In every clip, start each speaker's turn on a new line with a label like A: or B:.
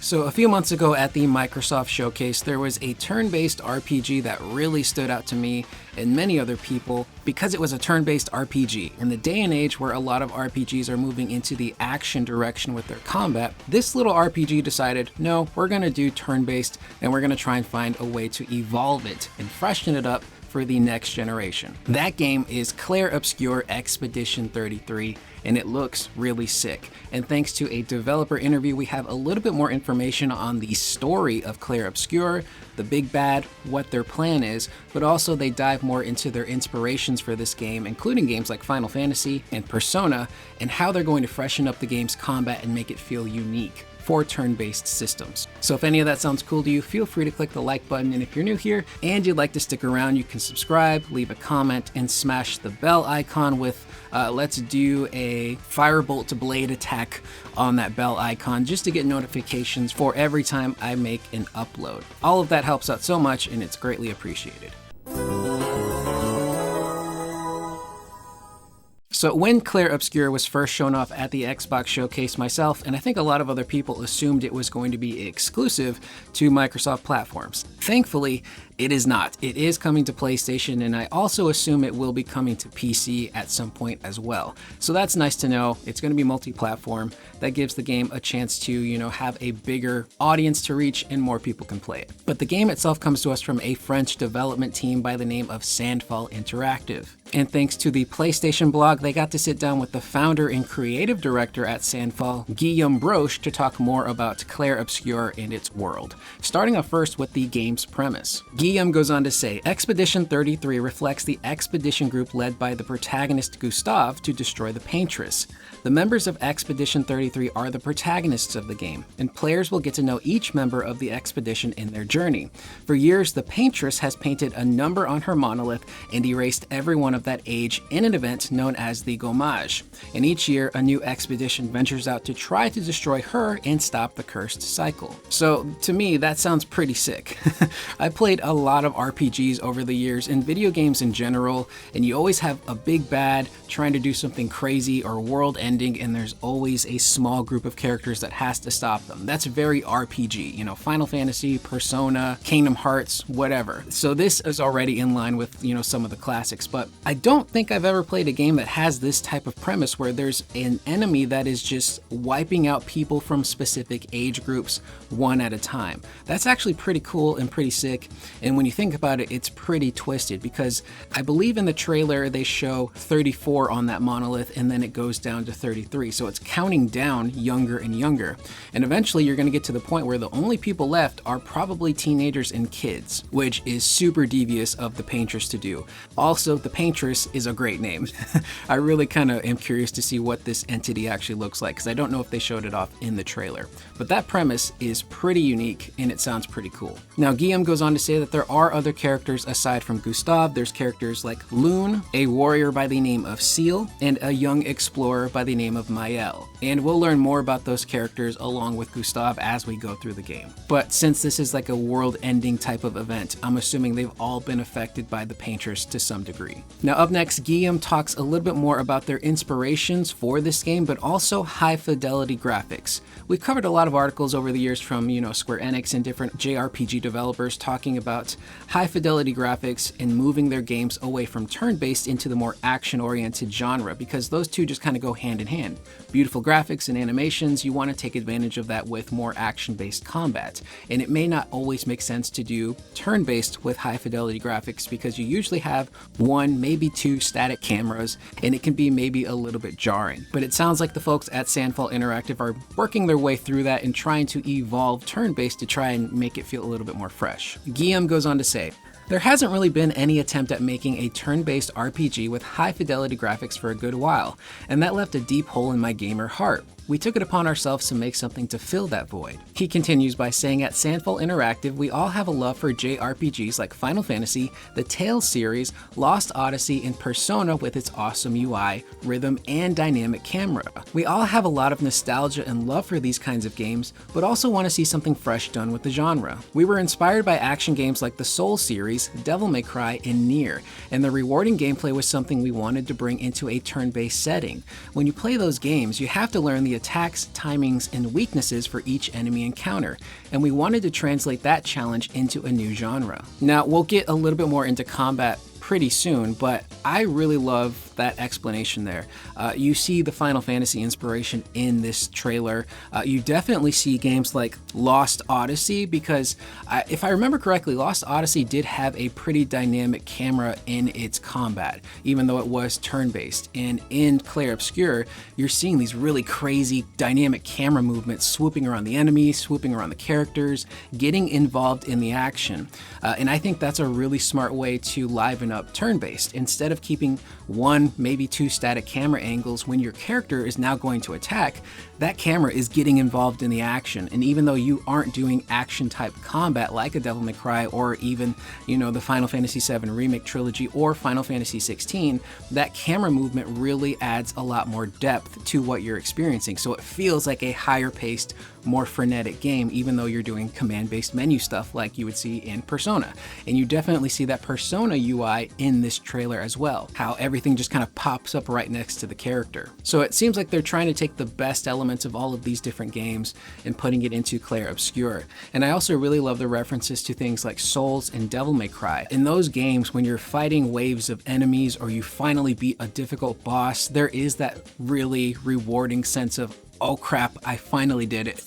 A: So a few months ago at the Microsoft Showcase, there was a turn-based RPG that really stood out to me and many other people because it was a turn-based RPG. In the day and age where a lot of RPGs are moving into the action direction with their combat, this little RPG decided, no, we're gonna do turn-based and we're gonna try and find a way to evolve it and freshen it up for the next generation. That game is Clair Obscur Expedition 33, and it looks really sick. And thanks to a developer interview, we have a little bit more information on the story of Clair Obscur, the big bad, what their plan is, but also they dive more into their inspirations for this game, including games like Final Fantasy and Persona, and how they're going to freshen up the game's combat and make it feel unique for turn-based systems. So if any of that sounds cool to you, feel free to click the like button, and if you're new here and you'd like to stick around, you can subscribe, leave a comment, and smash the bell icon with let's do a firebolt to blade attack on that bell icon just to get notifications for every time I make an upload. All of that helps out so much and it's greatly appreciated. So when Clair Obscur was first shown off at the Xbox Showcase, myself and I think a lot of other people assumed it was going to be exclusive to Microsoft platforms. Thankfully, it is not. It is coming to PlayStation, and I also assume it will be coming to PC at some point as well. So that's nice to know. It's going to be multi-platform. That gives the game a chance to, have a bigger audience to reach and more people can play it. But the game itself comes to us from a French development team by the name of Sandfall Interactive. And thanks to the PlayStation blog, they got to sit down with the founder and creative director at Sandfall, Guillaume Broche, to talk more about Clair Obscur and its world. Starting off first with the game's premise. Guillaume goes on to say, Expedition 33 reflects the expedition group led by the protagonist Gustave to destroy the Paintress. The members of Expedition 33 are the protagonists of the game, and players will get to know each member of the expedition in their journey. For years, the Paintress has painted a number on her monolith and erased everyone of that age in an event known as the Gommage. And each year, a new expedition ventures out to try to destroy her and stop the cursed cycle. So, to me, that sounds pretty sick. I played a lot of RPGs over the years and video games in general, and you always have a big bad trying to do something crazy or world-ending, and there's always a small group of characters that has to stop them. That's very RPG, Final Fantasy, Persona, Kingdom Hearts, whatever. So this is already in line with, some of the classics, but I don't think I've ever played a game that has this type of premise where there's an enemy that is just wiping out people from specific age groups one at a time. That's actually pretty cool and pretty sick, and when you think about it, it's pretty twisted because I believe in the trailer they show 34 on that monolith and then it goes down to 33, so it's counting down younger and younger, and eventually you're going to get to the point where the only people left are probably teenagers and kids, which is super devious of the Paintress to do. Also, the Paintress is a great name. I really kind of am curious to see what this entity actually looks like because I don't know if they showed it off in the trailer, but that premise is pretty unique and it sounds pretty cool. Now, Guillaume goes on to say that there are other characters aside from Gustave. There's characters like Loon, a warrior by the name of Seal, and a young explorer by the name of Maël. And we'll learn more about those characters along with Gustave as we go through the game. But since this is like a world-ending type of event, I'm assuming they've all been affected by the Paintress to some degree. Now up next, Guillaume talks a little bit more about their inspirations for this game, but also high-fidelity graphics. We've covered a lot of articles over the years from, Square Enix and different JRPG developers talking about high-fidelity graphics and moving their games away from turn-based into the more action-oriented genre, because those two just kind of go hand in hand. Beautiful graphics and animations, you want to take advantage of that with more action-based combat. And it may not always make sense to do turn-based with high-fidelity graphics because you usually have one, maybe two static cameras, and it can be maybe a little bit jarring. But it sounds like the folks at Sandfall Interactive are working their way through that and trying to evolve turn-based to try and make it feel a little bit more fresh. Guillaume goes on to say, there hasn't really been any attempt at making a turn-based RPG with high-fidelity graphics for a good while, and that left a deep hole in my gamer heart. We took it upon ourselves to make something to fill that void. He continues by saying, at Sandfall Interactive, we all have a love for JRPGs like Final Fantasy, the Tales series, Lost Odyssey, and Persona with its awesome UI, rhythm, and dynamic camera. We all have a lot of nostalgia and love for these kinds of games, but also want to see something fresh done with the genre. We were inspired by action games like the Soul series, Devil May Cry, and Nier, and the rewarding gameplay was something we wanted to bring into a turn-based setting. When you play those games, you have to learn the attacks, timings, and weaknesses for each enemy encounter, and we wanted to translate that challenge into a new genre. Now, we'll get a little bit more into combat pretty soon, but I really love that explanation there. You see the Final Fantasy inspiration in this trailer. You definitely see games like Lost Odyssey, because if I remember correctly, Lost Odyssey did have a pretty dynamic camera in its combat, even though it was turn-based. And in Clair Obscur, you're seeing these really crazy dynamic camera movements swooping around the enemies, swooping around the characters, getting involved in the action. And I think that's a really smart way to liven up turn-based. Instead of keeping one, maybe two static camera angles when your character is now going to attack, that camera is getting involved in the action. And even though you aren't doing action type combat like a Devil May Cry or even, the Final Fantasy VII Remake Trilogy or Final Fantasy XVI, that camera movement really adds a lot more depth to what you're experiencing. So it feels like a higher paced, more frenetic game, even though you're doing command-based menu stuff like you would see in Persona. And you definitely see that Persona UI in this trailer as well, how everything just kind of pops up right next to the character. So it seems like they're trying to take the best elements of all of these different games and putting it into Clair Obscur. And I also really love the references to things like Souls and Devil May Cry. In those games, when you're fighting waves of enemies or you finally beat a difficult boss, there is that really rewarding sense of, oh crap, I finally did it.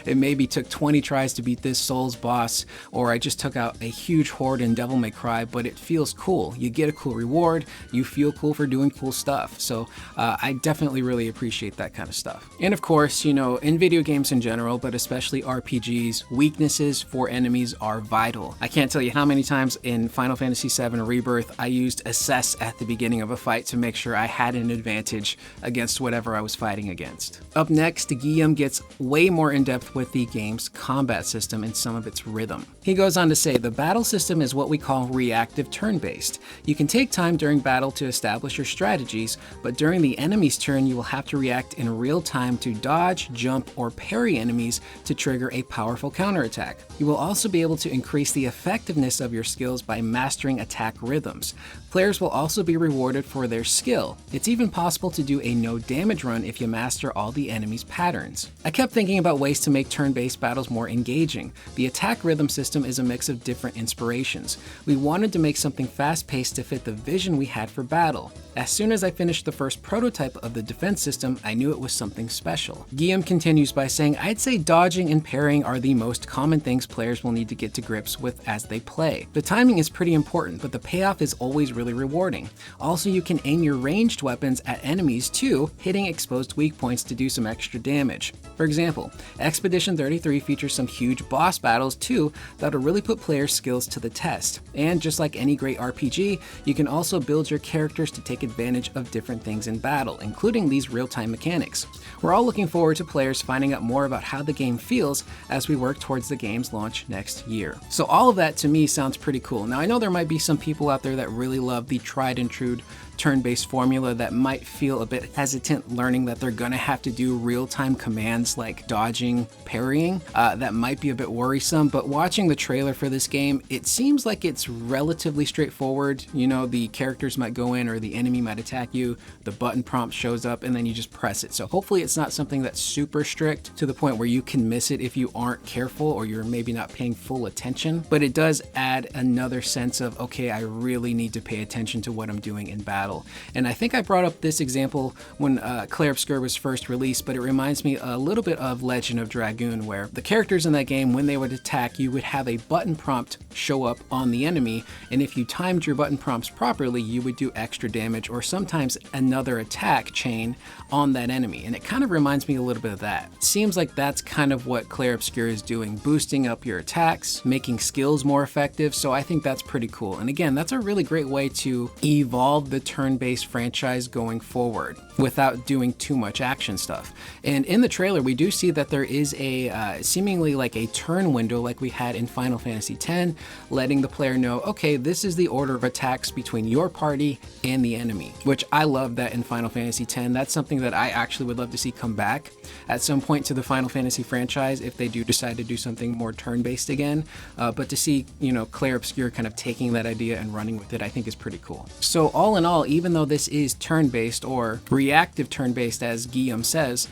A: It maybe took 20 tries to beat this Souls boss, or I just took out a huge horde in Devil May Cry, but it feels cool. You get a cool reward, you feel cool for doing cool stuff. So I definitely really appreciate that kind of stuff. And of course, in video games in general, but especially RPGs, weaknesses for enemies are vital. I can't tell you how many times in Final Fantasy VII Rebirth I used assess at the beginning of a fight to make sure I had an advantage against whatever I was fighting against. Up next, Guillaume gets way more in-depth with the game's combat system and some of its rhythm. He goes on to say, the battle system is what we call reactive turn-based. You can take time during battle to establish your strategies, but during the enemy's turn you will have to react in real time to dodge, jump, or parry enemies to trigger a powerful counterattack. You will also be able to increase the effectiveness of your skills by mastering attack rhythms. Players will also be rewarded for their skill. It's even possible to do a no damage run if you master all the enemy's patterns. I kept thinking about ways to make turn-based battles more engaging. The attack rhythm system is a mix of different inspirations. We wanted to make something fast-paced to fit the vision we had for battle. As soon as I finished the first prototype of the defense system, I knew it was something special. Guillaume continues by saying, I'd say dodging and parrying are the most common things players will need to get to grips with as they play. The timing is pretty important, but the payoff is always really rewarding. Also, you can aim your ranged weapons at enemies too, hitting exposed weak points to do some extra damage. For example, Expedition 33 features some huge boss battles too that'll really put players' skills to the test. And just like any great RPG, you can also build your characters to take advantage of different things in battle, including these real-time mechanics. We're all looking forward to players finding out more about how the game feels as we work towards the game's launch next year. So all of that to me sounds pretty cool. Now I know there might be some people out there that really love the tried and true turn-based formula that might feel a bit hesitant learning that they're gonna have to do real-time commands like dodging, parrying. That might be a bit worrisome, but watching the trailer for this game, it seems like it's relatively straightforward. The characters might go in or the enemy might attack you, the button prompt shows up, and then you just press it. So hopefully it's not something that's super strict to the point where you can miss it if you aren't careful or you're maybe not paying full attention, but it does add another sense of, okay, I really need to pay attention to what I'm doing in battle. And I think I brought up this example when Clair Obscur was first released, but it reminds me a little bit of Legend of Dragoon, where the characters in that game, when they would attack, you would have a button prompt show up on the enemy, and if you timed your button prompts properly, you would do extra damage or sometimes another attack chain on that enemy. And it kind of reminds me a little bit of that. It seems like that's kind of what Clair Obscur is doing, boosting up your attacks, making skills more effective, so I think that's pretty cool. And again, that's a really great way to evolve the turn-based franchise going forward without doing too much action stuff. And in the trailer, we do see that there is a seemingly like a turn window like we had in Final Fantasy X, letting the player know, okay, this is the order of attacks between your party and the enemy, which I love that in Final Fantasy X. That's something that I actually would love to see come back at some point to the Final Fantasy franchise if they do decide to do something more turn-based again. But to see, Clair Obscur kind of taking that idea and running with it, I think is pretty cool. So all in all, even though this is turn-based or reactive turn-based as Guillaume says,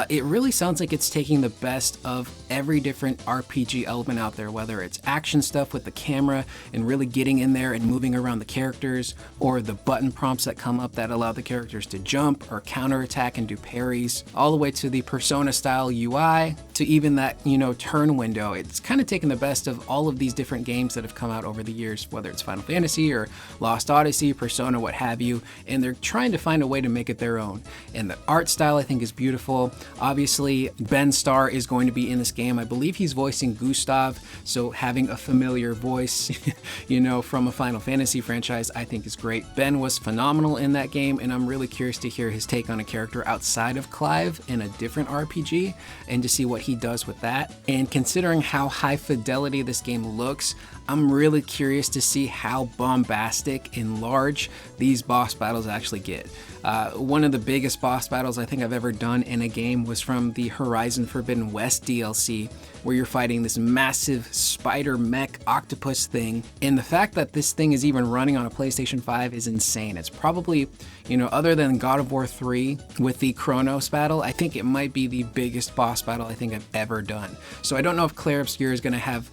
A: it really sounds like it's taking the best of every different RPG element out there, whether it's action stuff with the camera and really getting in there and moving around the characters, or the button prompts that come up that allow the characters to jump or counterattack and do parries, all the way to the Persona style UI, to even that, turn window. It's kind of taken the best of all of these different games that have come out over the years, whether it's Final Fantasy or Lost Odyssey, Persona, what have you, and they're trying to find a way to make it their own. And the art style, I think, is beautiful. Obviously, Ben Starr is going to be in this game. I believe he's voicing Gustav, so having a familiar voice, from a Final Fantasy franchise, I think is great. Ben was phenomenal in that game, and I'm really curious to hear his take on a character outside of Clive in a different RPG, and to see what he does with that. And considering how high fidelity this game looks, I'm really curious to see how bombastic and large these boss battles actually get. One of the biggest boss battles I think I've ever done in a game was from the Horizon Forbidden West DLC, where you're fighting this massive spider mech octopus thing. And the fact that this thing is even running on a PlayStation 5 is insane. It's probably, other than God of War 3 with the Kronos battle, I think it might be the biggest boss battle I think I've ever done. So I don't know if Clair Obscur is going to have,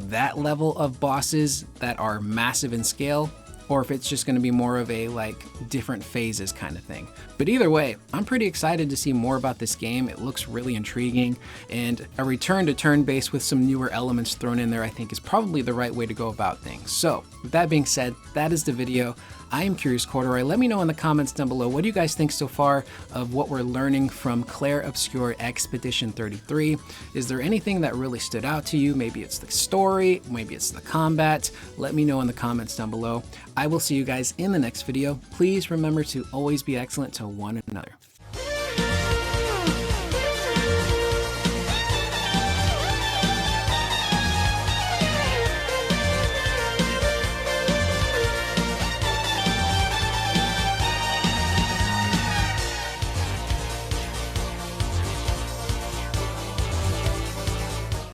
A: that level of bosses that are massive in scale, or if it's just going to be more of a different phases kind of thing. But either way, I'm pretty excited to see more about this game. It looks really intriguing, and a return to turn-based with some newer elements thrown in there I think is probably the right way to go about things. So with that being said, that is the video. I am Curious Corduroy. Let me know in the comments down below, what do you guys think so far of what we're learning from Clair Obscur Expedition 33? Is there anything that really stood out to you? Maybe it's the story, maybe it's the combat. Let me know in the comments down below. I will see you guys in the next video. Please remember to always be excellent to one another.